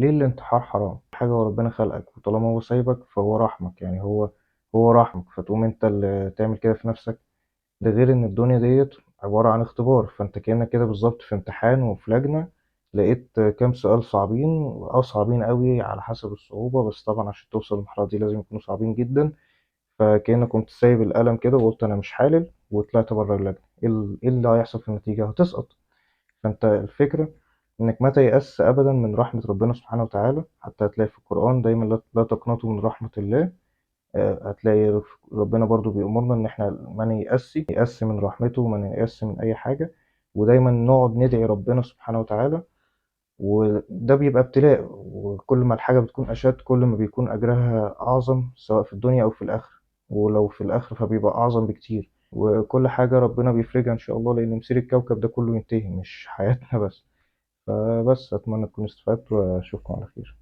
ليه الانتحار حرام؟ حاجة وربنا خلقك، وطالما هو سايبك فهو رحمك، يعني هو رحمك، فتقوم انت اللي تعمل كده في نفسك. ده غير ان الدنيا ديت عبارة عن اختبار، فانت كأنك كده بالظبط في امتحان وفي لجنة، لقيت كام سؤال صعبين، صعبين قوي على حسب الصعوبة، بس طبعا عشان توصل للمرحلة دي لازم يكونوا صعبين جدا. فكأنك كنت سايب القلم كده وقلت انا مش حالل، وطلعت بره اللجنة. إيه اللي هيحصل في النتيجة؟ هتسقط. فانت الفكرة انك ما تيأس ابدا من رحمة ربنا سبحانه وتعالى. حتى هتلاقي في القرآن دايما لا تقنطوا من رحمة الله. هتلاقي ربنا برضو بيأمرنا ان احنا ما نيأس من رحمته، وما نيأس من اي حاجة، ودايما نقعد ندعي ربنا سبحانه وتعالى. وده بيبقى ابتلاء، وكل ما الحاجة بتكون أشد كل ما بيكون أجرها أعظم، سواء في الدنيا أو في الآخرة. ولو في الآخرة فبيبقى أعظم بكتير. وكل حاجة ربنا بيفرجها إن شاء الله، لأن مصير الكوكب ده كله ينتهي، مش حياتنا بس. فبس أتمنى تكونوا استفدتوا، وأشوفكم على خير.